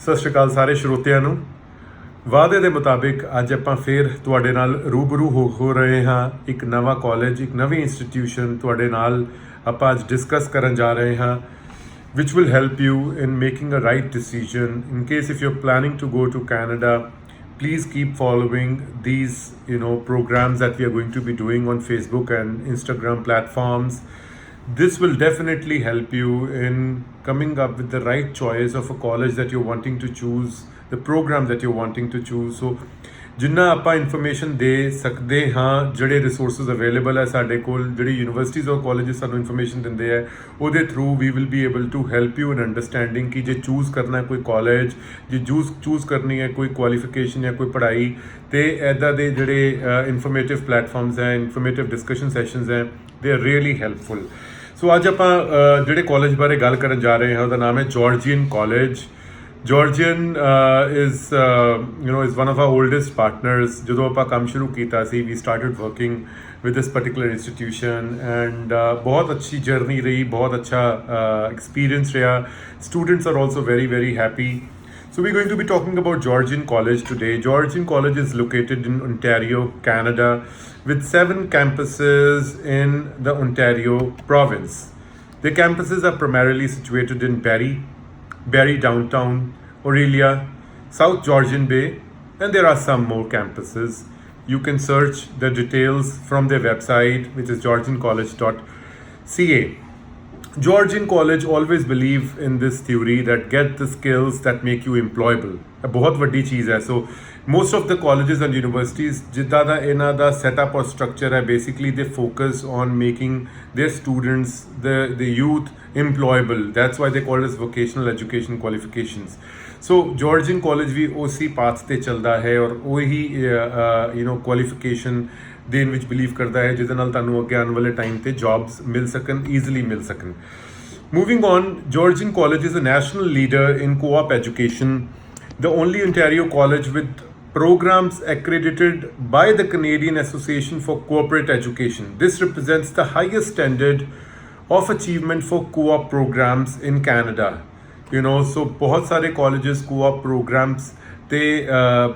ਸਤਿ ਸ਼੍ਰੀ ਅਕਾਲ ਸਾਰੇ ਸਰੋਤਿਆਂ ਨੂੰ। ਵਾਅਦੇ ਦੇ ਮੁਤਾਬਿਕ ਅੱਜ ਆਪਾਂ ਫੇਰ ਤੁਹਾਡੇ ਨਾਲ ਰੂਬਰੂ ਹੋ ਰਹੇ ਹਾਂ। ਇੱਕ ਨਵਾਂ ਕਾਲਜ, ਇੱਕ ਨਵੀਂ ਇੰਸਟੀਟਿਊਸ਼ਨ ਤੁਹਾਡੇ ਨਾਲ ਆਪਾਂ ਅੱਜ ਡਿਸਕਸ ਕਰਨ ਜਾ ਰਹੇ ਹਾਂ, which will help you in making a right decision. In case if you're planning to go to Canada, please keep following these programs that we are going to be doing on Facebook and Instagram platforms. This will definitely help you in coming up with the right choice of a college that you're wanting to choose, the program that you're wanting to choose. So ਜਿੰਨਾ ਆਪਾਂ information ਦੇ ਸਕਦੇ ਹਾਂ, ਜਿਹੜੇ resources available ਹੈ ਸਾਡੇ ਕੋਲ, ਜਿਹੜੀ ਯੂਨੀਵਰਸਿਟੀਜ਼ ਔਰ ਕਾਲਜਿਸ ਸਾਨੂੰ ਇਨਫੋਰਮੇਸ਼ਨ ਦਿੰਦੇ ਹੈ, ਉਹਦੇ through we will be able to help you in understanding ਕਿ ਜੇ ਚੂਜ਼ ਕਰਨਾ ਹੈ ਕੋਈ ਕਾਲਜ, ਜੇ ਚੂਜ਼ ਕਰਨੀ ਹੈ ਕੋਈ ਕੁਆਲੀਫਿਕੇਸ਼ਨ ਜਾਂ ਕੋਈ ਪੜ੍ਹਾਈ, ਤੇ ਇੱਦਾਂ ਦੇ ਜਿਹੜੇ ਇਨਫੋਰਮੇਟਿਵ ਪਲੈਟਫਾਰਮਸ ਹੈ, ਇਨਫੋਰਮੇਟਿਵ ਡਿਸਕਸ਼ਨ ਸੈਸ਼ਨਸ ਹੈ, ਦੇ ਆਰ ਰੀਅਲੀ ਹੈਲਪਫੁਲ। ਸੋ ਅੱਜ ਆਪਾਂ ਜਿਹੜੇ ਕਾਲਜ ਬਾਰੇ ਗੱਲ ਕਰਨ ਜਾ ਰਹੇ ਹਾਂ ਉਹਦਾ ਨਾਮ ਹੈ ਜॉर्जियन college. Georgian is one of our oldest partners. ਜਦੋਂ ਆਪਾਂ ਕੰਮ ਸ਼ੁਰੂ ਕੀਤਾ ਸੀ, we started working with this particular institution and ਬਹੁਤ ਅੱਛੀ ਜਰਨੀ ਰਹੀ, ਬਹੁਤ ਅੱਛਾ experience ਰਿਹਾ। Students are also very very happy. So we're going to be talking about Georgian College today. Georgian College is located in Ontario, Canada, with 7 campuses in the Ontario province. The campuses are primarily situated in Barrie downtown, Orillia, South Georgian Bay, and there are some more campuses. You can search the details from their website, which is georgiancollege.ca. Georgian College always believe in this theory that get the skills that make you employable. A बहुत ਵੱਡੀ ਚੀਜ਼ ਹੈ। So most of the colleges and universities ਜਿੱਦਾਂ ਦਾ ਇਹਨਾਂ ਦਾ setup or structure ਹੈ, basically they focus on making their students, the youth employable. That's why they call it as vocational education qualifications. So Georgian College ਵੀ ਉਸੇ path ਤੇ ਚੱਲਦਾ ਹੈ ਔਰ ਉਹੀ qualification ਦੇਣ ਵਿੱਚ ਬਿਲੀਵ ਕਰਦਾ ਹੈ ਜਿਹਦੇ ਨਾਲ ਤੁਹਾਨੂੰ ਅੱਗੇ ਆਉਣ ਵਾਲੇ ਟਾਈਮ ਤੇ ਜੌਬਸ ਮਿਲ ਸਕਣ, ਈਜ਼ੀਲੀ ਮਿਲ ਸਕਣ। Moving on, Georgian College is a national leader in co-op education, the only Ontario college with programs accredited by the Canadian Association for Corporate Education. This represents the highest standard of achievement for co-op programs in Canada. So बहुत सारे colleges co-op programs they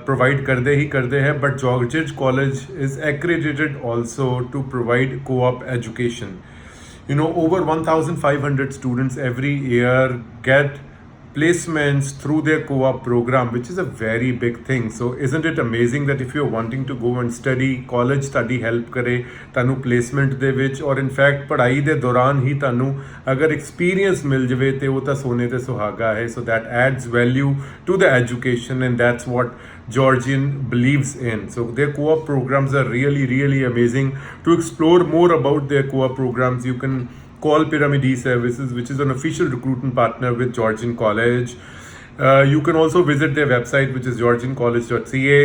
provide करते हैं, but Georgian College is accredited also to provide co-op education. Over 1,500 students every year get placements through their co-op program, which is a very big thing. So isn't it amazing that if you're wanting to go and study, college study help करे तानू placement ਦੇ ਵਿੱਚ, और in fact पढ़ाई ਦੇ दौरान ही तानू अगर experience मिल जावे ते वो ਤਾਂ सोने ते सुहागा है. So that adds value to the education, and that's what Georgian believes in. So their co-op programs are really really amazing. To explore more about their co-op programs, you can call Pyramid Services, which is an official recruitment partner with Georgian College. You can also visit their website, which is georgiancollege.ca,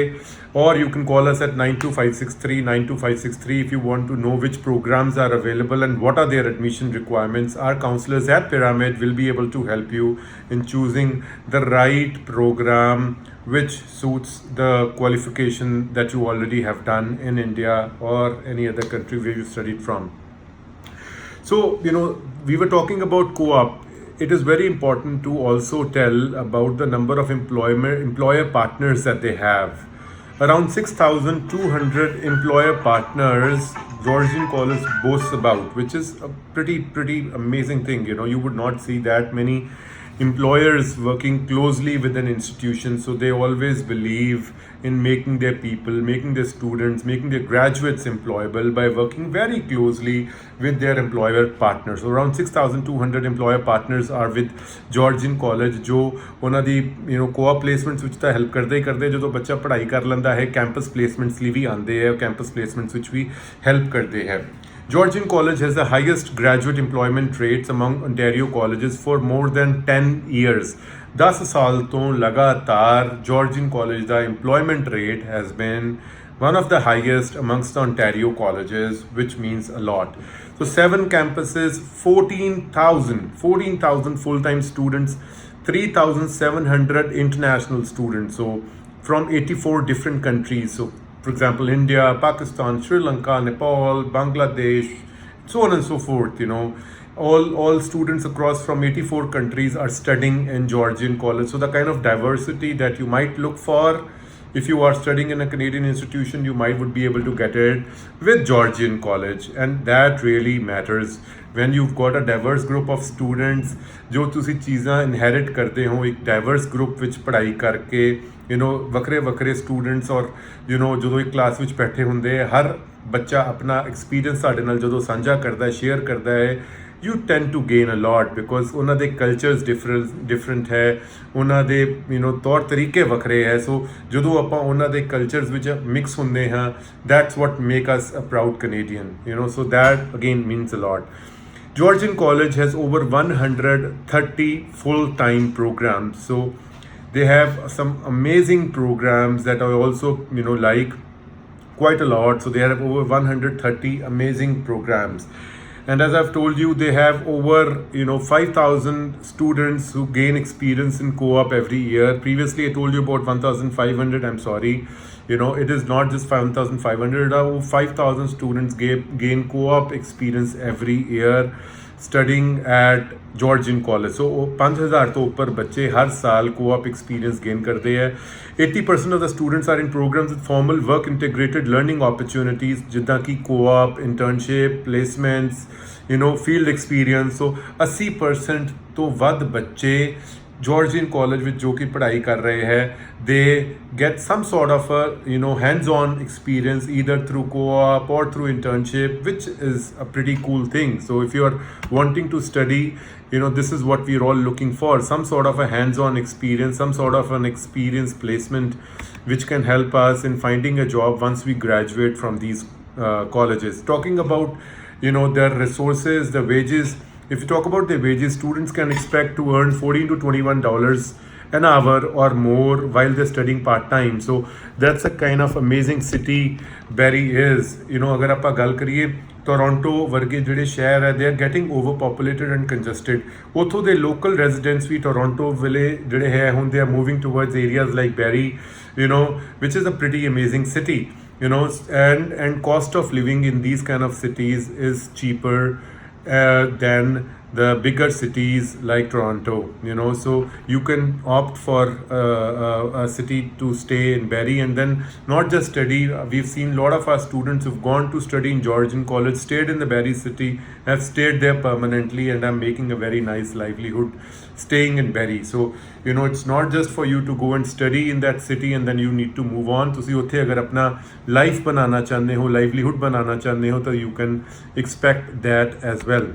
or you can call us at 92563 if you want to know which programs are available and what are their admission requirements. Our counselors at Pyramid will be able to help you in choosing the right program which suits the qualification that you already have done in India or any other country where you studied from. So, we were talking about co-op. It is very important to also tell about the number of employer partners that they have. Around 6,200 employer partners Georgian College boasts about, which is a pretty amazing thing. You would not see that many employers working closely with an institution. So they always believe in making their people, making their students, making their graduates employable by working very closely with their employer partners. So around 6,200 employer partners are with Georgian College, जो ਉਹਨਾਂ ਦੀ co-op placements ਵਿੱਚ ਤਾਂ help ਕਰਦੇ ਜਦੋਂ ਬੱਚਾ ਪੜ੍ਹਾਈ ਕਰ ਲੈਂਦਾ ਹੈ, campus placements ਲਈ ਵੀ ਆਉਂਦੇ ਹੈ, campus placements ਵਿੱਚ ਵੀ help ਕਰਦੇ ਹੈ। Georgian College has the highest graduate employment rates among Ontario colleges for more than 10 years. 10 ਸਾਲ ਤੋਂ ਲਗਾਤਾਰ Georgian College the employment rate has been one of the highest amongst the Ontario colleges, which means a lot. So 7 campuses, 14,000 full-time students, 3,700 international students. So from 84 different countries. So for example, India, Pakistan, Sri Lanka, Nepal, Bangladesh, so on and so forth. all students across from 84 countries are studying in Georgian college. So the kind of diversity that you might look for if you are studying in a Canadian institution, you might would be able to get it with Georgian college, and that really matters when you've got a diverse group of students जो ਤੁਸੀਂ ਚੀਜ਼ਾਂ inherit ਕਰਦੇ ਹੋ ਇੱਕ diverse group ਵਿੱਚ ਪੜ੍ਹਾਈ ਕਰਕੇ ਵੱਖਰੇ ਵੱਖਰੇ ਸਟੂਡੈਂਟਸ ਔਰ ਜਦੋਂ ਇੱਕ ਕਲਾਸ ਵਿੱਚ ਬੈਠੇ ਹੁੰਦੇ ਹਰ ਬੱਚਾ ਆਪਣਾ ਐਕਸਪੀਰੀਅੰਸ ਸਾਡੇ ਨਾਲ ਜਦੋਂ ਸਾਂਝਾ ਕਰਦਾ ਹੈ ਸ਼ੇਅਰ ਕਰਦਾ ਹੈ you tend to gain a lot because ਉਹਨਾਂ ਦੇ ਕਲਚਰਸ ਡਿਫਰੈਂਟ ਹੈ ਉਹਨਾਂ ਦੇ ਤੌਰ ਤਰੀਕੇ ਵੱਖਰੇ ਹੈ ਸੋ ਜਦੋਂ ਆਪਾਂ ਉਹਨਾਂ ਦੇ ਕਲਚਰਸ ਵਿੱਚ ਮਿਕਸ ਹੁੰਦੇ ਹਾਂ that's what make us a proud Canadian so that again means a lot. Georgian College has over 130 full-time programs, so they have some amazing programs that I also like quite a lot. So they have over 130 amazing programs, and as I've told you, they have over 5,000 students who gain experience in co-op every year. Previously I told you about 1,500. I'm sorry, it is not just 1,500. 5,000 students gain co-op experience every year studying at Georgian College. So 5,000 ਤੋਂ ਉੱਪਰ ਬੱਚੇ ਹਰ ਸਾਲ co-op experience gain ਕਰਦੇ ਹੈ. 80% of the students are in programs with formal work integrated learning opportunities ਜਿੱਦਾਂ ਕਿ co-op, internship, placements, field experience. So 80% ਤੋਂ ਵੱਧ ਬੱਚੇ Georgian College ਵਿੱਚ ਜੋ ਕਿ ਪੜ੍ਹਾਈ ਕਰ ਰਹੇ ਹੈ they get some sort of a hands-on experience either through co-op or through internship, which is a pretty cool thing. So if you are wanting to study, this is what we're all looking for, some sort of a hands-on experience, some sort of an experience placement which can help us in finding a job once we graduate from these colleges. Talking about their resources, the wages. If you talk about the wages, students can expect to earn $14 to $21 an hour or more while they're studying part-time. So that's a kind of amazing city Barrie is. ਅਗਰ ਆਪਾਂ ਗੱਲ ਕਰੀਏ Toronto ਵਰਗੇ ਜਿਹੜੇ ਸ਼ਹਿਰ ਹੈ they are getting overpopulated and congested. ਉੱਥੋਂ ਦੇ local residents ਵੀ ਟੋਰਾਂਟੋ ਵੇਲੇ ਜਿਹੜੇ ਹੈ ਹੁਣ they are moving towards areas like Barrie, which is a pretty amazing city. And cost of living in these kind of cities is cheaper than the bigger cities like Toronto, so you can opt for a city to stay in Barrie and then not just study. We've seen a lot of our students who've gone to study in Georgian College, stayed in the Barrie city, have stayed there permanently and are making a very nice livelihood staying in Barrie. So it's not just for you to go and study in that city and then you need to move on. ਤੁਸੀਂ ਉੱਥੇ ਅਗਰ ਆਪਣਾ life ਬਣਾਉਣਾ ਚਾਹੁੰਦੇ ਹੋ, livelihood ਬਣਾਉਣਾ ਚਾਹੁੰਦੇ ਹੋ ਤਾਂ you can expect that as well.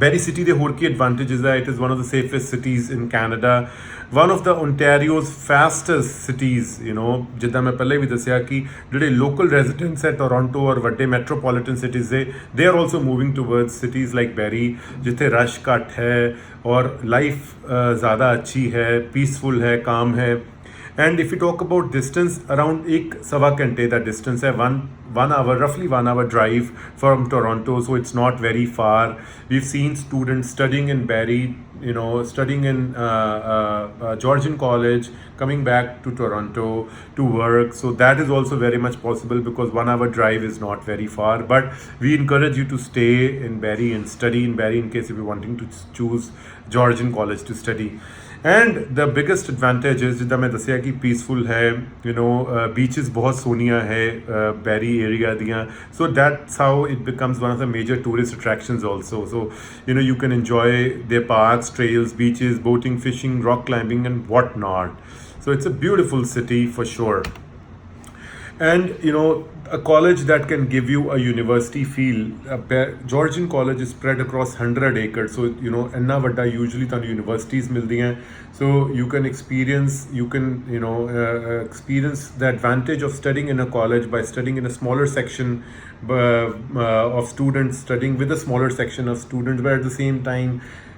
Barrie City ਦੇ ਹੋਰ ਕੀ advantages ਹੈ it is one of the safest cities in Canada, one of the Ontario's fastest cities. ਜਿੱਦਾਂ ਮੈਂ ਪਹਿਲੇ ਵੀ ਦੱਸਿਆ ਕਿ ਜਿਹੜੇ local residents ਹੈ ਟੋਰਾਂਟੋ ਔਰ ਵੱਡੇ metropolitan cities ਦੇ they are also moving towards cities like Barrie ਜਿੱਥੇ ਰਸ਼ ਘੱਟ ਹੈ ਔਰ ਲਾਈਫ ਜ਼ਿਆਦਾ ਅੱਛੀ ਹੈ, ਪੀਸਫੁਲ ਹੈ, ਕਾਮ ਹੈ. And if you talk about distance, around 1.25 घंटे that distance है, roughly 1 hour drive from Toronto, so it's not very far. We've seen students studying in Barrie, studying in Georgian College, coming back to Toronto to work. So that is also very much possible because 1 hour drive is not very far. But we encourage you to stay in Barrie and study in Barrie in case if you're wanting to choose Georgian College to study. And the biggest advantage is ਜਿੱਦਾਂ ਮੈਂ ਦੱਸਿਆ ਕਿ peaceful ਹੈ, beaches ਬਹੁਤ ਸੋਹਣੀਆਂ ਹੈ Barrie area ਦੀਆਂ, so that's how it becomes one of the major tourist attractions also. So you can enjoy their parks, trails, beaches, boating, fishing, rock climbing and whatnot. So it's a beautiful city for sure. And a college that can give you a university feel. Georgian College is spread across 100 acres, so ਇੰਨਾ ਵੱਡਾ usually ਤੁਹਾਨੂੰ universities ਮਿਲਦੀਆਂ, so you can experience the advantage of studying in a college by studying in a smaller section of students, studying with a smaller section of students, but at the same time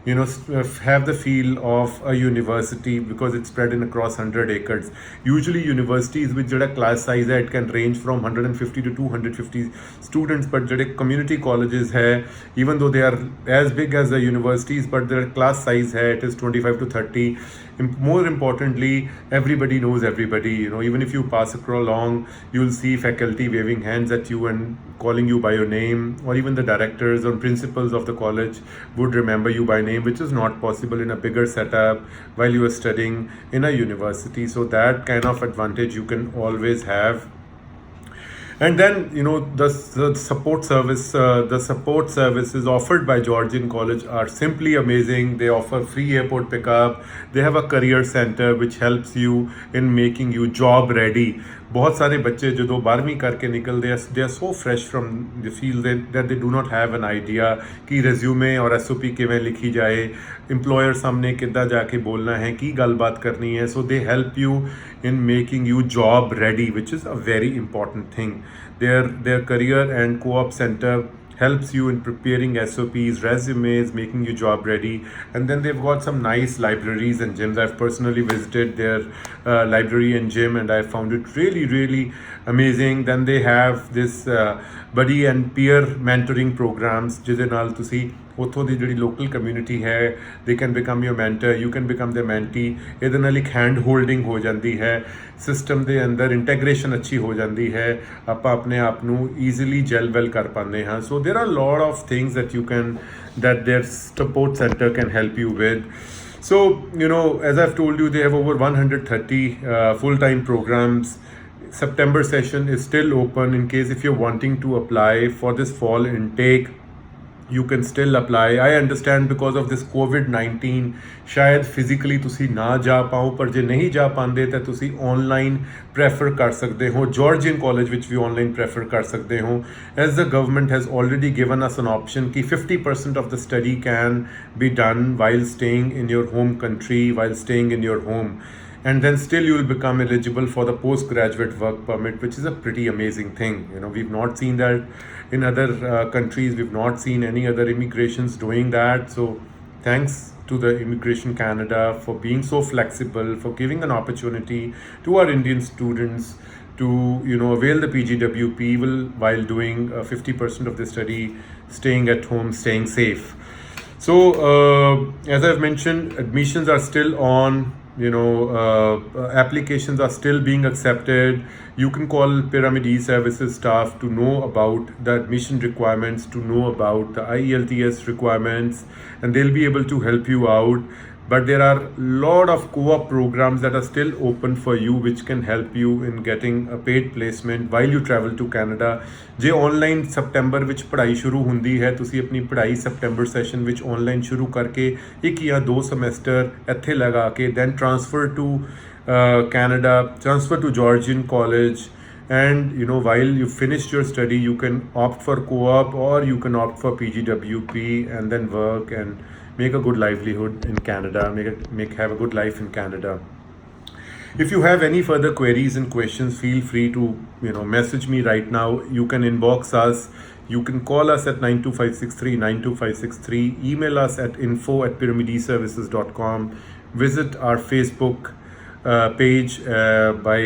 have the feel of a university because it's spread in across 100 acres. Usually universities with jada class size hai, it can range from 150 to 250 students, but jade community colleges hai, even though they are as big as the universities, but their class size hai, it is 25 to 30. More importantly, everybody knows everybody. Even if you pass along, you'll see faculty waving hands at you and calling you by your name, or even the directors or principals of the college would remember you by name, which is not possible in a bigger setup while you are studying in a university. So that kind of advantage you can always have. And then the support services offered by Georgian College are simply amazing. They offer free airport pickup. They have a career center which helps you in making you job ready. बहुत सारे बच्चे जो 12वीं करके निकलते हैं, they are so fresh from the field that they do not have an idea कि resume और SOP किवें लिखी जाए, employer सामने किद्दां जाके बोलना है, की गलबात करनी है. So they help you in making you job ready, which is a very important thing. Their career and co-op center helps you in preparing SOPs, resumes, making you job ready. And then they've got some nice libraries and gyms. I've personally visited their library and gym, and I found it really, really amazing. Then they have this buddy and peer mentoring programs, ਜਿਹਦੇ ਨਾਲ ਤੁਸੀਂ ਉੱਥੋਂ ਦੀ ਜਿਹੜੀ local community ਹੈ, they can become your mentor, you can become their mentee. ਇਹਦੇ ਨਾਲ ਇੱਕ hand holding ਹੋ ਜਾਂਦੀ ਹੈ, ਸਿਸਟਮ ਦੇ ਅੰਦਰ ਇੰਟੈਗ੍ਰੇਸ਼ਨ ਅੱਛੀ ਹੋ ਜਾਂਦੀ ਹੈ, ਆਪਾਂ ਆਪਣੇ ਆਪ ਨੂੰ ਈਜ਼ੀਲੀ ਜੈਲ ਵੈਲ ਕਰ ਪਾਉਂਦੇ ਹਾਂ. So there are lot of things that their support center can help you with. So as I've told you, they have over 130 full-time programs. September session is still open. In case if you're wanting to apply for this fall intake, you can still apply. I understand because of this COVID-19 ਸ਼ਾਇਦ physically ਤੁਸੀਂ ਨਾ ਜਾ ਪਾਓ, ਪਰ ਜੇ ਨਹੀਂ ਜਾ ਪਾਉਂਦੇ ਤਾਂ ਤੁਸੀਂ ਆਨਲਾਈਨ ਪ੍ਰੈਫਰ ਕਰ ਸਕਦੇ ਹੋ. ਜਾਰਜੀਅਨ ਕਾਲਜ ਵਿੱਚ ਵੀ ਆਨਲਾਈਨ ਪ੍ਰੈਫਰ ਕਰ ਸਕਦੇ ਹੋ, as the government has already given us N option ਕਿ 50% of the study can be done while staying in your home country, while staying in your home. And then still you will become eligible for the postgraduate work permit, which is a pretty amazing thing. We've not seen that in other countries. We've not seen any other immigrations doing that. So thanks to the Immigration Canada for being so flexible, for giving an opportunity to our Indian students to avail the PGWP while doing 50% of the study, staying at home, staying safe. So as I've mentioned, admissions are still on. Applications are still being accepted. You can call Pyramid E-Services staff to know about the admission requirements, to know about the IELTS requirements, and they'll be able to help you out. But there are a lot of co-op programs that are still open for you, which can help you in getting a paid placement while you travel to Canada. ਜੇ online September ਵਿੱਚ ਪੜ੍ਹਾਈ ਸ਼ੁਰੂ ਹੁੰਦੀ ਹੈ, ਤੁਸੀਂ ਆਪਣੀ ਪੜ੍ਹਾਈ September session ਵਿੱਚ ਆਨਲਾਈਨ ਸ਼ੁਰੂ ਕਰਕੇ 1 ਜਾਂ 2 ਸਮੈਸਟਰ ਇੱਥੇ ਲਗਾ ਕੇ then transfer to Canada, transfer to Georgian College, and while you finished your study you can opt for co-op or you can opt for PGWP and then work and make a good livelihood in Canada, have a good life in Canada. If you have any further queries and questions, feel free to message me right now. You can inbox us. You can call us at 92563 92563. Email us at info@pyramideservices.com. Visit our Facebook page by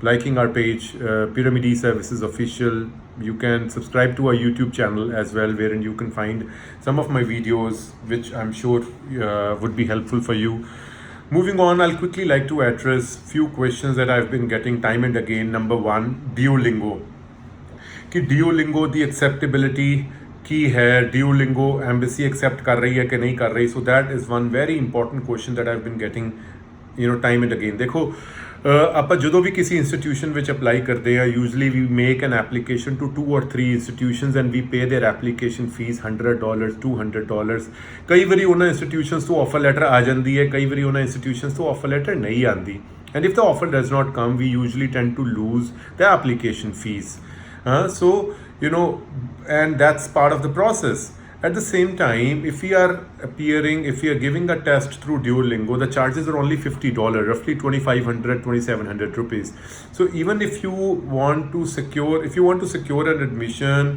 liking our page, Pyramid E-Services Official. You can subscribe to our YouTube channel as well, wherein you can find some of my videos which I'm sure would be helpful for you. Moving on, I'll quickly like to address few questions that I've been getting time and again. Number one, Duolingo. कि Duolingo the acceptability की है, Duolingo embassy accept कर रही है कि नहीं कर रही. So that is one very important question that I've been getting time and again. देखो ਆਪਾਂ ਜਦੋਂ ਵੀ ਕਿਸੇ ਇੰਸਟੀਟਿਊਸ਼ਨ ਵਿੱਚ ਅਪਲਾਈ ਕਰਦੇ ਆ, usually we make an application to 2 or 3 institutions and we pay their application fees $100 $200. ਕਈ ਵਾਰੀ ਉਹਨਾਂ ਇੰਸਟੀਟਿਊਸ਼ਨਸ ਤੋਂ ਆਫਰ ਲੈਟਰ ਆ ਜਾਂਦੀ ਹੈ, ਕਈ ਵਾਰੀ ਉਹਨਾਂ ਇੰਸਟੀਟਿਊਸ਼ਨਸ ਤੋਂ ਆਫਰ ਲੈਟਰ ਨਹੀਂ ਆਉਂਦੀ, and if the offer does not come, we usually tend to lose the application fees. So and that's part of the process. At the same time, if we are giving a test through Duolingo, the charges are only $50, roughly 2,500, 2,700 rupees. So even if you want to secure an admission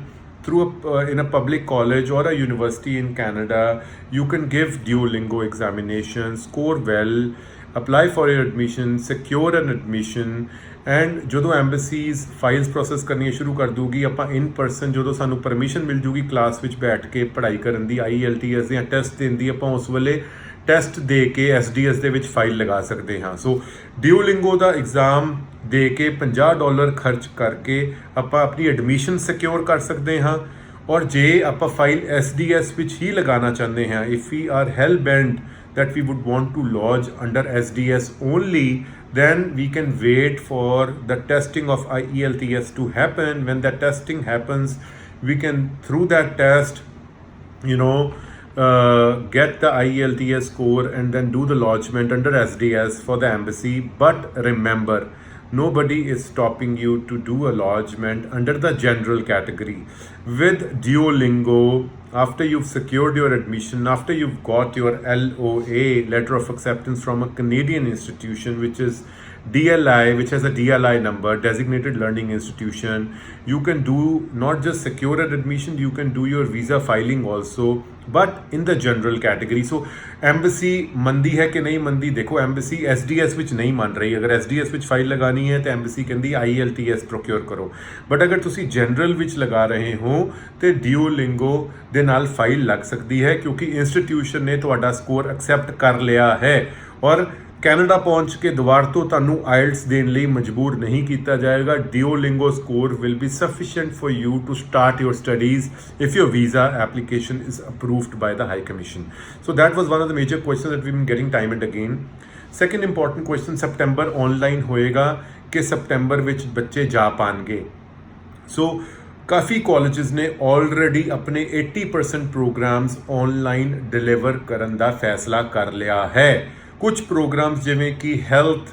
in a public college or a university in Canada, you can give Duolingo examination, score well, apply for your admission, secure an admission, and ਜਦੋਂ embassies files process ਕਰਨੀਆਂ ਸ਼ੁਰੂ ਕਰ ਦੂਗੀ, ਆਪਾਂ ਇਨ person ਜਦੋਂ ਸਾਨੂੰ permission ਮਿਲ ਜੂਗੀ class ਵਿੱਚ ਬੈਠ ਕੇ ਪੜ੍ਹਾਈ ਕਰਨ ਦੀ, IELTS ਦੀਆਂ ਟੈਸਟ ਦੇਣ ਦੀ, ਆਪਾਂ ਉਸ ਵੇਲੇ ਟੈਸਟ ਦੇ ਕੇ SDS ਦੇ ਵਿੱਚ ਫਾਈਲ ਲਗਾ ਸਕਦੇ ਹਾਂ। ਸੋ ਡਿਊਲਿੰਗੋ ਦਾ ਐਗਜ਼ਾਮ ਦੇ ਕੇ $50 ਖਰਚ ਕਰਕੇ ਆਪਾਂ ਆਪਣੀ ਐਡਮਿਸ਼ਨ ਸਿਕਿਉਰ ਕਰ ਸਕਦੇ ਹਾਂ। ਔਰ ਜੇ ਆਪਾਂ ਫਾਈਲ SDS ਵਿੱਚ ਹੀ ਲਗਾਉਣਾ ਚਾਹੁੰਦੇ ਹਾਂ, ਇਫ ਵੀ ਆਰ ਹੈਲ band that we would want to lodge under SDS only, then we can wait for the testing of IELTS to happen. When that testing happens, we can, through that test, get the IELTS score and then do the lodgement under SDS for the embassy. But remember, nobody is stopping you to do a lodgement under the general category. With Duolingo, after you've secured your admission, after you've got your LOA, letter of acceptance, from a Canadian institution, which is DLI, which has a DLI number, designated learning institution, you can do not just secure an admission, you can do your visa filing also, but in the general category. So embassy ਮੰਦੀ ਹੈ ਕਿ ਨਹੀਂ ਮੰਦੀ, ਦੇਖੋ embassy SDS ਵਿੱਚ ਨਹੀਂ ਮੰਨ ਰਹੀ। ਅਗਰ SDS ਵਿੱਚ ਫਾਈਲ ਲਗਾਣੀ ਹੈ ਤਾਂ embassy ਕਹਿੰਦੀ IELTS ਪ੍ਰੋਕਿਓਰ ਕਰੋ। ਬਟ ਅਗਰ ਤੁਸੀਂ ਜਨਰਲ ਵਿੱਚ ਲਗਾ ਰਹੇ ਹੋ ਤੇ Duolingo ਦੇ ਨਾਲ ਫਾਈਲ ਲੱਗ ਸਕਦੀ ਹੈ, ਕਿਉਂਕਿ ਇੰਸਟੀਟਿਊਸ਼ਨ ਨੇ ਤੁਹਾਡਾ ਸਕੋਰ ਐਕਸੈਪਟ ਕਰ ਲਿਆ ਹੈ ਔਰ ਕੈਨੇਡਾ ਪਹੁੰਚ ਕੇ ਦੁਬਾਰਾ ਤੋਂ ਤੁਹਾਨੂੰ IELTS ਦੇਣ ਲਈ ਮਜਬੂਰ ਨਹੀਂ ਕੀਤਾ ਜਾਏਗਾ। Duolingo score will be sufficient for you to start your studies if your visa application is approved by the High Commission. So that was one of the major questions that we've been getting time and again. Second important question, September online ਹੋਏਗਾ ਕਿ September ਵਿੱਚ ਬੱਚੇ ਜਾ ਪਾਣਗੇ। So ਕਾਫੀ colleges ਨੇ already ਆਪਣੇ 80% programs online deliver ਕਰਨ ਦਾ ਫੈਸਲਾ ਕਰ ਲਿਆ ਹੈ। ਕੁਝ ਪ੍ਰੋਗਰਾਮਸ ਜਿਵੇਂ ਕਿ ਹੈਲਥ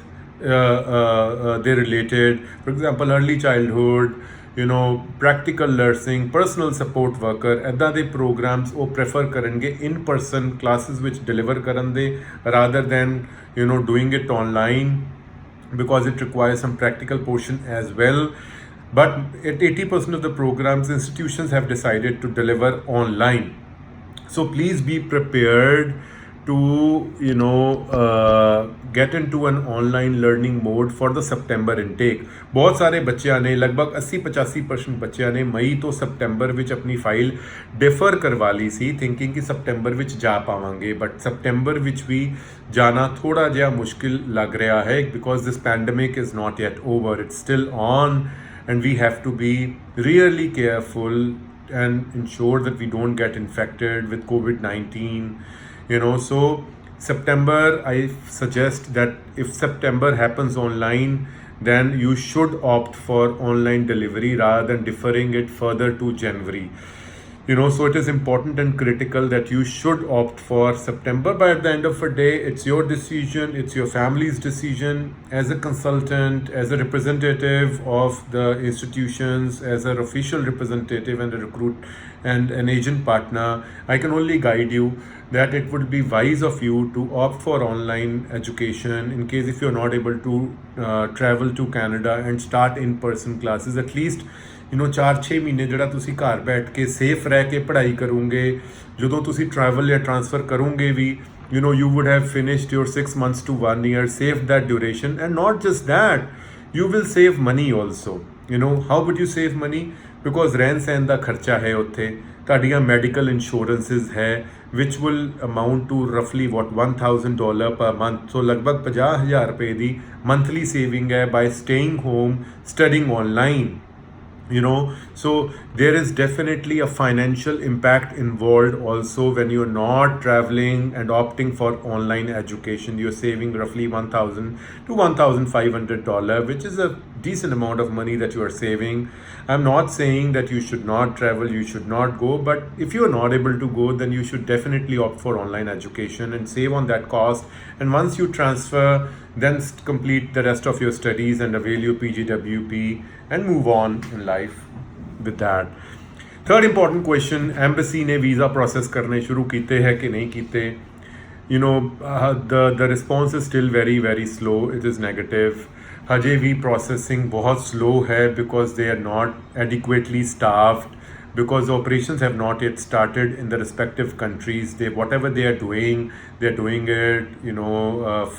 ਦੇ related, for example early childhood, practical nursing, personal support worker, ਇੱਦਾਂ ਦੇ ਪ੍ਰੋਗਰਾਮਸ ਉਹ ਪ੍ਰੈਫਰ ਕਰਨਗੇ ਇਨ ਪਰਸਨ ਕਲਾਸਿਸ ਵਿੱਚ ਡਿਲੀਵਰ ਕਰਨ ਦੇ, rather then doing it online, because it requires some practical portion as well. But at 80% of the programs, institutions have decided to deliver online. So please be prepared to get into an online learning mode for the September intake. ਬਹੁਤ ਸਾਰੇ ਬੱਚਿਆਂ ਨੇ, ਲਗਭਗ 80-85% ਬੱਚਿਆਂ ਨੇ ਮਈ ਤੋਂ ਸਪਟੈਂਬਰ ਵਿੱਚ ਆਪਣੀ ਫਾਈਲ ਡਿਫਰ ਕਰਵਾ ਲਈ ਸੀ, ਥਿੰਕਿੰਗ ਕਿ ਸਪਟੈਂਬਰ ਵਿੱਚ ਜਾ ਪਾਵਾਂਗੇ। ਬਟ ਸਪਟੈਂਬਰ ਵਿੱਚ ਵੀ ਜਾਣਾ ਥੋੜਾ ਜਿਹਾ ਮੁਸ਼ਕਿਲ ਲੱਗ ਰਿਹਾ ਹੈ, because this pandemic is not yet over, it's still on, and we have to be really careful and ensure that we don't get infected with COVID-19. So September, I suggest that if September happens online, then you should opt for online delivery rather than deferring it further to January. So it is important and critical that you should opt for September. But at the end of the day, it's your decision, it's your family's decision. As a consultant, as a representative of the institutions, as an official representative and a recruit and an agent partner, I can only guide you that it would be wise of you to opt for online education in case if you're not able to travel to Canada and start in-person classes. At least 4-6 ਮਹੀਨੇ ਜਿਹੜਾ ਤੁਸੀਂ ਘਰ ਬੈਠ ਕੇ safe ਰਹਿ ਕੇ ਪੜ੍ਹਾਈ ਕਰੋਗੇ, ਜਦੋਂ ਤੁਸੀਂ ਟਰੈਵਲ ਜਾਂ ਟ੍ਰਾਂਸਫਰ ਕਰੋਗੇ ਵੀ, you would have finished your 6 months to 1 year, saved that duration. And not just that, you will save money also. How would you save money? Because ਰਹਿਣ ਸਹਿਣ ਦਾ ਖਰਚਾ ਹੈ ਉੱਥੇ, ਤੁਹਾਡੀਆਂ ਮੈਡੀਕਲ ਇੰਸ਼ੋਰੈਂਸਿਸ ਹੈ which will amount to roughly $1,000 per month. So ਲਗਭਗ 50,000 ਰੁਪਏ ਦੀ monthly saving ਹੈ by staying home, studying online. So there is definitely a financial impact involved also when you're not traveling and opting for online education. You're saving roughly $1,000 to $1,500, which is a decent amount of money that you are saving. I'm not saying that you should not travel, you should not go, but if you are not able to go, then you should definitely opt for online education and save on that cost. And once you transfer, then complete the rest of your studies and avail your PGWP and move on in life with that. Third important question, embassy ne visa process karne shuru kite hai ki nahi kite? The response is still very, very slow. It is negative. हजे भी processing बहुत slow है because they are not adequately staffed. because operations have not yet started in the respective countries. Whatever they are doing, they're doing it,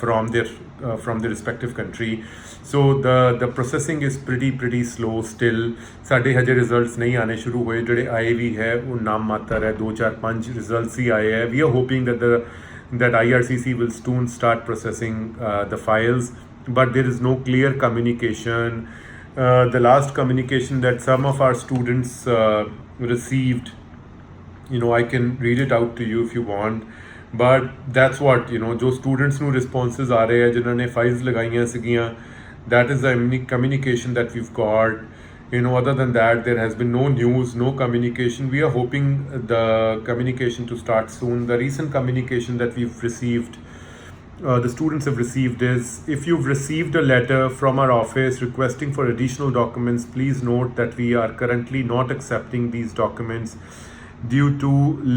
from their respective country. So the processing is pretty slow still. ਸਾਡੇ ਹਜੇ results ਨਹੀਂ ਆਣੇ ਸ਼ੁਰੂ ਹੋਏ, ਜਿਹੜੇ ਆਏ ਵੀ ਹੈ ਉਹ ਨਾਮ ਮਾਤਰ ਹੈ, 2 4 5 ਰਿਜ਼ਲਟਸ ਹੀ ਆਏ ਹੈ. We are hoping that IRCC will soon start processing the files, but there is no clear communication. The last communication that some of our students received, I can read it out to you if you want, but that's what, जो students ਨੂੰ responses ਆ ਰਹੇ ਹੈ ਜਿਨ੍ਹਾਂ ਨੇ files ਲਗਾਈਆਂ ਸੀਗੀਆਂ, that is the communication that we've got. Other than that, there has been no news, no communication. We are hoping the communication to start soon. The recent communication that we've received, the students have received, is if you've received a letter from our office requesting for additional documents, please note that we are currently not accepting these documents due to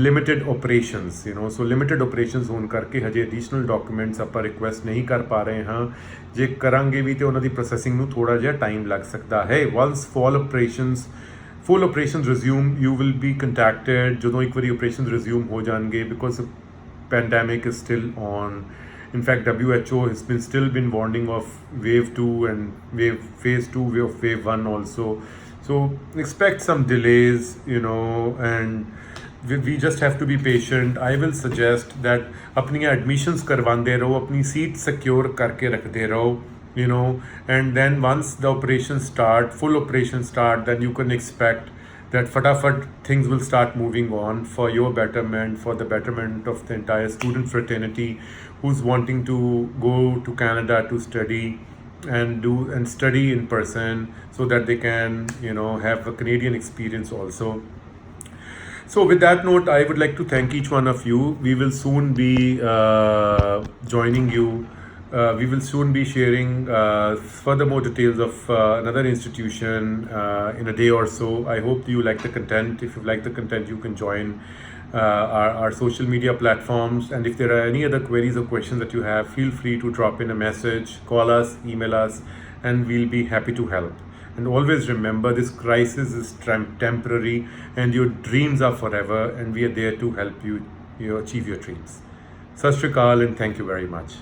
limited operations. So limited operations ਹੋਣ ਕਰਕੇ ਹਜੇ additional documents ਆਪਾਂ request ਨਹੀਂ ਕਰ ਪਾ ਰਹੇ ਹਾਂ. ਜੇ ਕਰਾਂਗੇ ਵੀ ਤੇ ਉਹਨਾਂ ਦੀ processing ਨੂੰ ਥੋੜਾ ਜਿਹਾ time ਲੱਗ ਸਕਦਾ ਹੈ. Once full operations resume, you will be contacted. ਜਦੋਂ ਇੱਕ ਵਾਰੀ operations resume ਹੋ ਜਾਣਗੇ, because the pandemic is still on. In fact, WHO has still been warning of wave 2 and phase 2 of wave 1 also. So expect some delays, and we just have to be patient. I will suggest that अपनी admissions करवाते रहो, अपनी seat secure करके रखते रहो, and then once the full operations start, then you can expect that fatafat things will start moving on for your betterment, for the betterment of the entire student fraternity who's wanting to go to Canada to study and study in person, so that they can have a Canadian experience also. So with that note, I would like to thank each one of you. We will soon be joining you. We will soon be sharing furthermore details of another institution in a day or so. I hope you like the content. If you like the content, you can join our social media platforms. And if there are any other queries or questions that you have, feel free to drop in a message, call us, email us, and we'll be happy to help. And always remember, this crisis is temporary and your dreams are forever, and we are there to help you achieve your dreams. Sat Shri Akal, and thank you very much.